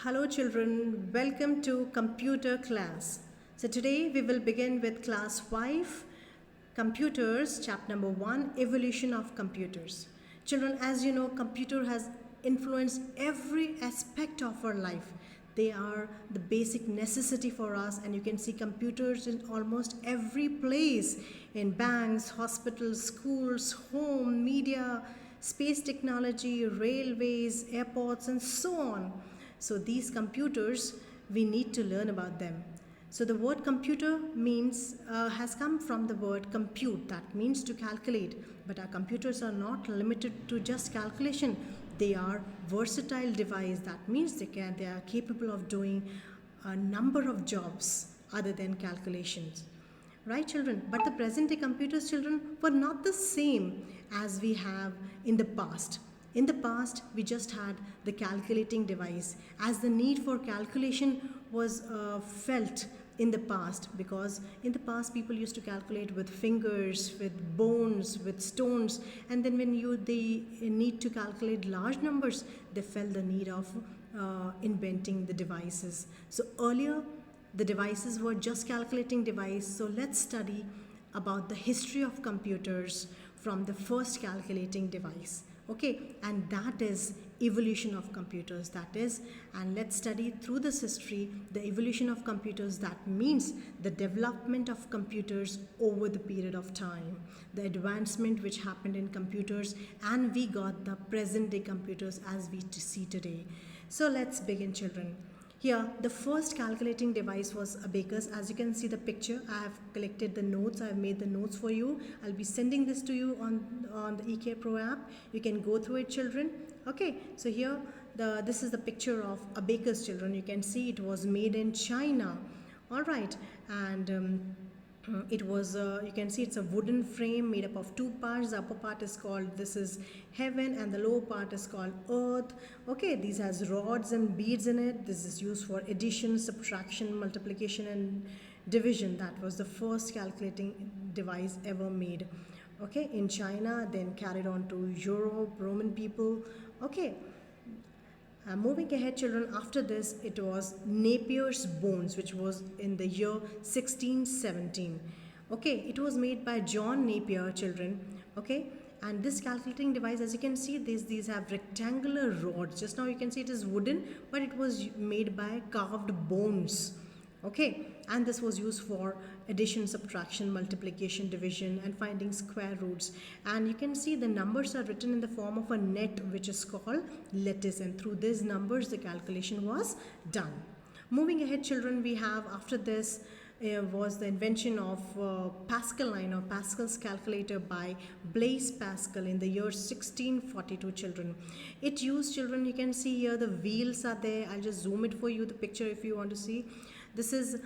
Hello children, welcome to computer class. So today we will begin with class 5 computers chapter number 1 evolution of computers. Children, as you know, computer has influenced every aspect of our life. They are the basic necessity for us, and you can see computers in almost every place, in banks, hospitals, schools, home, media, space technology, railways, airports, and so on. So these computers, we need to learn about them. So the word computer means has come from the word compute, that means to calculate. But our computers are not limited to just calculation. They are versatile device. That means they are capable of doing a number of jobs other than calculations. Right, children? But the present day computers, children, were not the same as we have in the past. In the past, we just had the calculating device, as the need for calculation was felt in the past, because in the past people used to calculate with fingers, with bones, with stones, and then when they need to calculate large numbers, they felt the need of inventing the devices. So earlier the devices were just calculating device. So let's study about the history of computers from the first calculating device. Okay, and that is evolution of computers, that is, and let's study through this history the evolution of computers. That means the development of computers over the period of time, the advancement which happened in computers, and we got the present day computers as we see today. So let's begin, children. Here, the first calculating device was abacus. As you can see the picture, I have collected the notes. I have made the notes for you. I'll be sending this to you on the EK Pro app. You can go through it, children. Okay, so here, this is the picture of abacus, children. You can see it was made in China. All right, and it was you can see it's a wooden frame made up of two parts. The upper part is called, this is heaven, and the lower part is called earth. Okay, these has rods and beads in it. This is used for addition, subtraction, multiplication, and division. That was the first calculating device ever made, okay, in China, then carried on to Europe, Roman people. Okay, moving ahead, children, after this it was Napier's bones, which was in the year 1617. Okay, it was made by John Napier, children. Okay, and this calculating device, as you can see, these have rectangular rods. Just now you can see it is wooden, but it was made by carved bones. Okay, and this was used for addition, subtraction, multiplication, division, and finding square roots. And you can see the numbers are written in the form of a net, which is called lattice, and through these numbers the calculation was done. Moving ahead, children, we have after this was the invention of Pascal line, or Pascal's calculator, by Blaise Pascal in the year 1642, children. It used, children, you can see here the wheels are there. I'll just zoom it for you, the picture, if you want to see. This is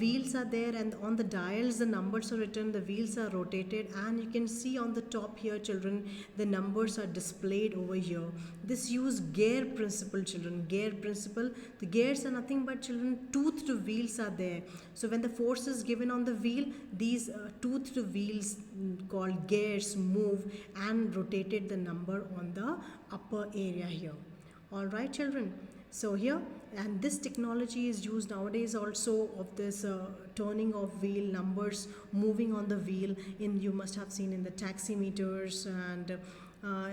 wheels are there, and on the dials the numbers are written, the wheels are rotated, and you can see on the top here, children, the numbers are displayed over here. This use Gare principle, children. Gare principle. The gears are nothing but, children, toothed wheels are there. So when the force is given on the wheel, these toothed wheels called gears move and rotated the number on the upper area here. All right, children. So here, and this technology is used nowadays also, of this turning of wheel, numbers moving on the wheel. In, you must have seen in the taximeters and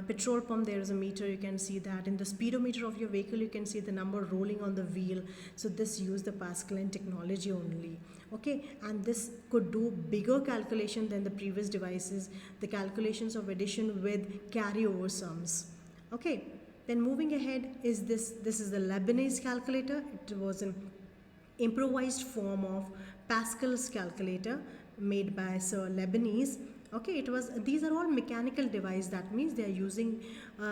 petrol pump, there is a meter, you can see that. In the speedometer of your vehicle, you can see the number rolling on the wheel. So this used the Pascaline technology only. Okay, and this could do bigger calculation than the previous devices, the calculations of addition with carryover sums. Okay, then moving ahead is this is the Leibniz calculator. It was an improvised form of Pascal's calculator made by Sir Leibniz. Okay, it was, these are all mechanical device. That means they are using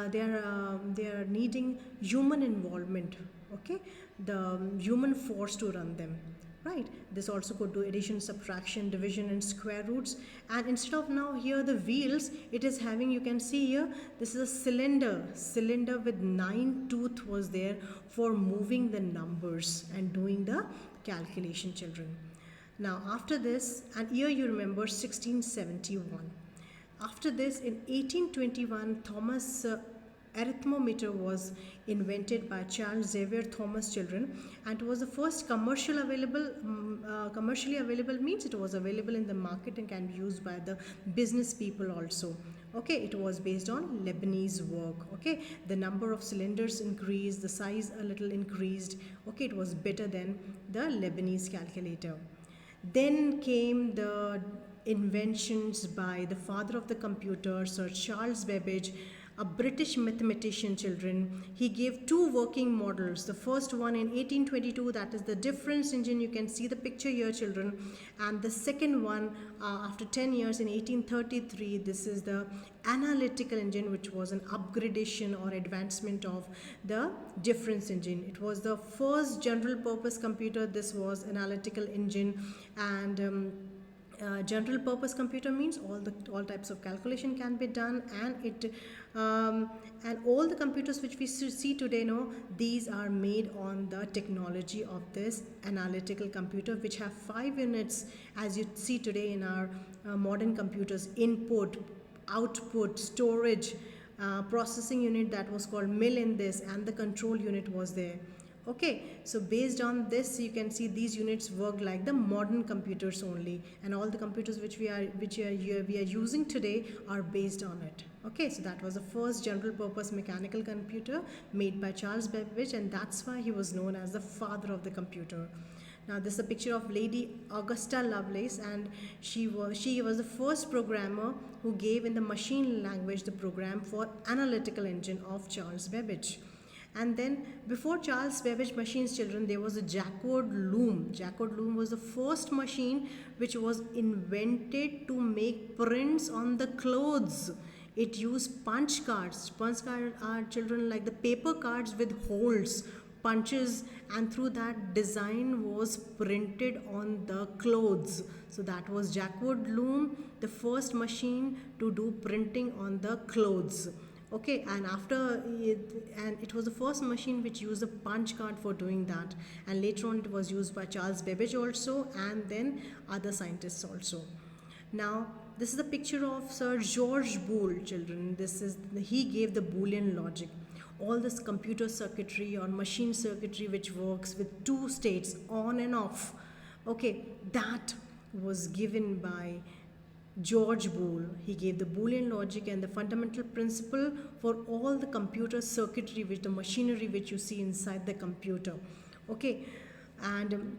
they are needing human involvement. Okay, the human force to run them. Right, this also could do addition, subtraction, division, and square roots. And instead of now here the wheels, it is having, you can see here, this is a cylinder with 9 tooth was there for moving the numbers and doing the calculation, children. Now after this, and here you remember 1671. After this, in 1821, Thomas arithmometer was invented by Charles Xavier Thomas, children, and it was the first commercially available means it was available in the market and can be used by the business people also. Okay, it was based on Lebanese work. Okay, the number of cylinders increased, the size a little increased. Okay, it was better than the Lebanese calculator. Then came the inventions by the father of the computer, Sir Charles Babbage, a British mathematician, children. He gave two working models. The first one in 1822, that is the difference engine. You can see the picture here, children. And the second one, after 10 years in 1833, this is the analytical engine, which was an upgradation or advancement of the difference engine. It was the first general purpose computer. This was analytical engine, and general purpose computer means all types of calculation can be done, and all the computers which we see today, these are made on the technology of this analytical computer, which have 5 units, as you see today in our modern computers: input, output, storage, processing unit, that was called mill in this, and the control unit was there. Okay, so based on this, you can see these units work like the modern computers only, and all the computers which we are using today are based on it. Okay, so that was the first general purpose mechanical computer made by Charles Babbage, and that's why he was known as the father of the computer. Now this is a picture of Lady Augusta Lovelace, and she was the first programmer who gave in the machine language the program for analytical engine of Charles Babbage. And then before Charles Babbage machines, children, there was a Jacquard loom. Jacquard loom was the first machine which was invented to make prints on the clothes. It used punch cards. Punch cards are, children, like the paper cards with holes, punches, and through that design was printed on the clothes. So that was Jacquard loom, the first machine to do printing on the clothes. Okay, and it was the first machine which used a punch card for doing that, and later on it was used by Charles Babbage also, and then other scientists also. Now this is a picture of Sir George Boole, children. He gave the Boolean logic, all this computer circuitry or machine circuitry which works with two states, on and off. Okay, that was given by George Boole. He gave the Boolean logic and the fundamental principle for all the computer circuitry, the machinery which you see inside the computer. Okay, and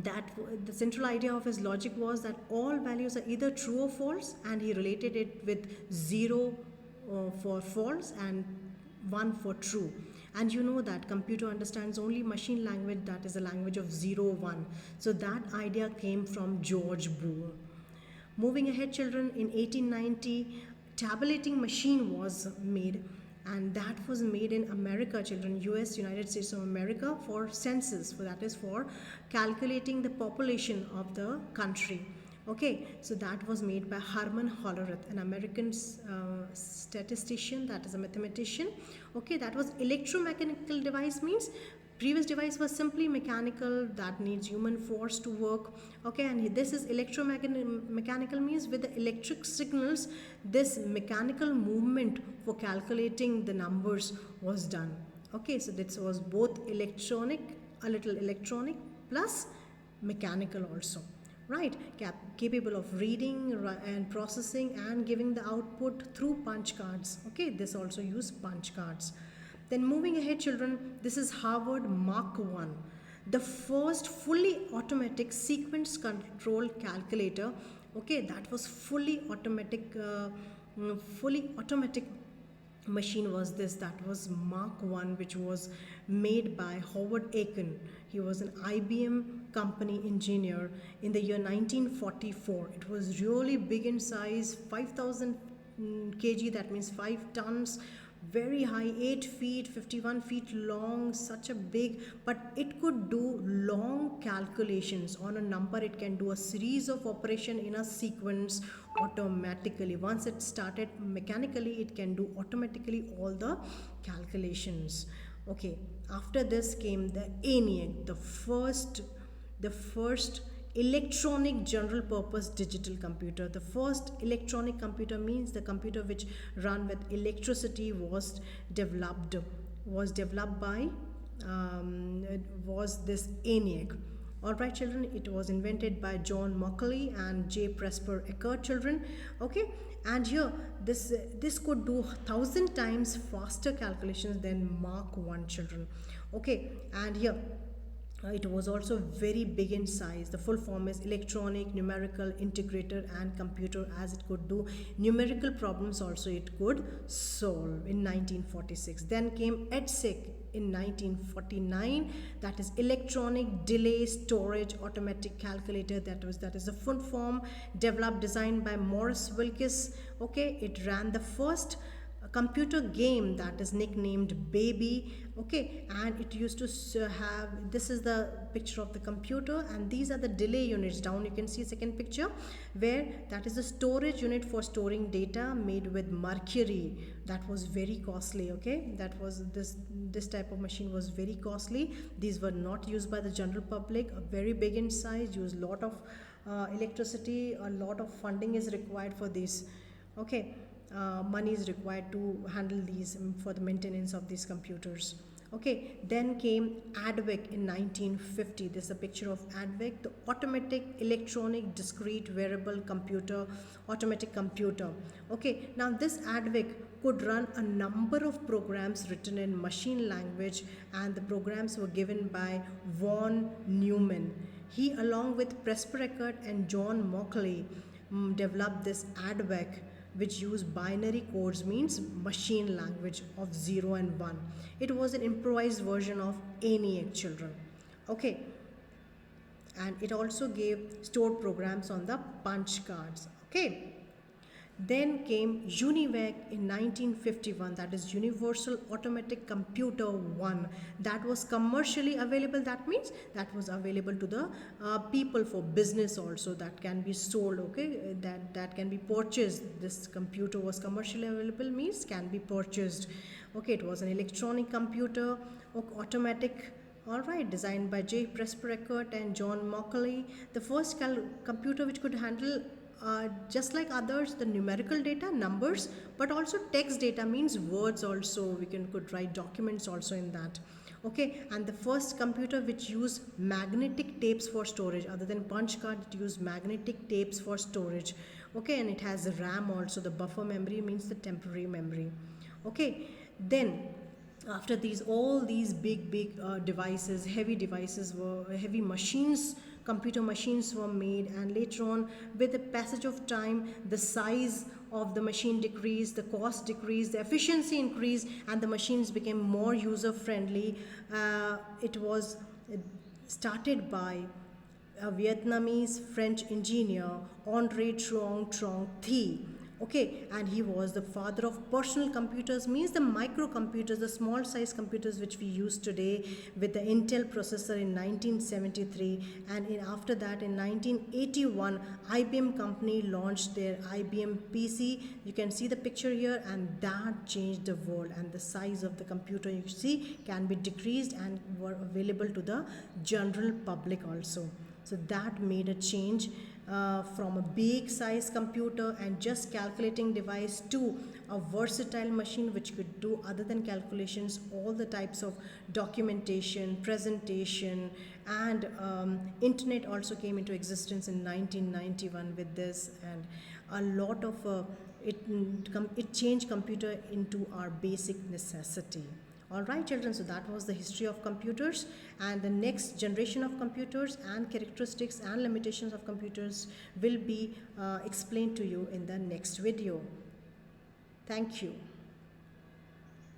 the central idea of his logic was that all values are either true or false, and he related it with 0 for false and 1 for true. And you know that computer understands only machine language, that is a language of 0, 1. So that idea came from George Boole. Moving ahead, children, in 1890, tabulating machine was made, and that was made in America, children, US, United States of America, for census, that is for calculating the population of the country. Okay, so that was made by Herman Hollerith, an American statistician, that is a mathematician. Okay, that was electromechanical device, means previous device was simply mechanical, that needs human force to work. Okay, and this is electromechanical, means with the electric signals, this mechanical movement for calculating the numbers was done. Okay, so this was both electronic, a little electronic, plus mechanical also. Right, capable of reading and processing and giving the output through punch cards. Okay, this also used punch cards. Then moving ahead, children, this is Harvard Mark I, the first fully automatic sequence control calculator. Okay, that was fully automatic machine was this, that was Mark I, which was made by Howard Aiken. He was an IBM company engineer in the year 1944. It was really big in size, 5,000 kg, that means 5 tons, very high, 8 feet, 51 feet long, such a big, but it could do long calculations on a number. It can do a series of operation in a sequence automatically. Once it started mechanically, it can do automatically all the calculations. Okay, after this came the ENIAC, the first electronic general purpose digital computer. The first electronic computer means the computer which run with electricity was developed by was this ENIAC. Alright children, it was invented by John Macaulay and J. Presper Eckert children. Okay, and here this could do 1,000 times faster calculations than Mark 1 children. Okay, and here it was also very big in size. The full form is electronic, numerical, integrator and computer, as it could do numerical problems also it could solve in 1946. Then came EDSIC in 1949, that is electronic delay storage automatic calculator. That is the full form, developed, designed by Morris Wilkes. Okay, it ran the first computer game that is nicknamed Baby. Okay, and it used to have, this is the picture of the computer and these are the delay units. Down you can see second picture where that is the storage unit for storing data made with mercury. That was very costly. Okay, that was this type of machine was very costly. These were not used by the general public, very big in size, use lot of electricity, a lot of funding is required for this. Okay, money is required to handle these for the maintenance of these computers. Okay, then came ADVIC in 1950. This is a picture of ADVIC, the automatic electronic discrete variable computer, automatic computer. Okay, now this ADVIC could run a number of programs written in machine language, and the programs were given by von Neumann. He, along with Presper Eckert and John Macaulay, developed this ADVIC, which use binary codes, means machine language of 0 and 1. It was an improvised version of ENIAC children. Okay, and it also gave stored programs on the punch cards. Okay, then came UNIVAC in 1951, that is Universal Automatic Computer 1. That was commercially available. That means that was available to the people for business also, that can be sold. Okay, that can be purchased. This computer was commercially available, means can be purchased. Okay, it was an electronic computer, automatic. Alright, designed by J. Presper Eckert and John Macaulay. The first computer which could handle just like others, the numerical data, numbers, but also text data, means words also. We could write documents also in that. Okay, and the first computer which used magnetic tapes for storage, other than punch card, it used magnetic tapes for storage. Okay, and it has RAM also. The buffer memory means the temporary memory. Okay, then after all these big devices, heavy machines, computer machines were made, and later on, with the passage of time, the size of the machine decreased, the cost decreased, the efficiency increased, and the machines became more user friendly. It was started by a Vietnamese French engineer, Andre Truong Trong Thi. Okay, and he was the father of personal computers, means the microcomputers, the small size computers which we use today, with the Intel processor in 1973. And after that, in 1981, IBM company launched their IBM PC. You can see the picture here, and that changed the world. And the size of the computer, you see, can be decreased and were available to the general public also. So that made a change from a big size computer and just calculating device to a versatile machine which could do, other than calculations, all the types of documentation, presentation, and internet also came into existence in 1991 with this. And a lot of it changed computer into our basic necessity. Alright children, so that was the history of computers, and the next generation of computers and characteristics and limitations of computers will be explained to you in the next video. Thank you.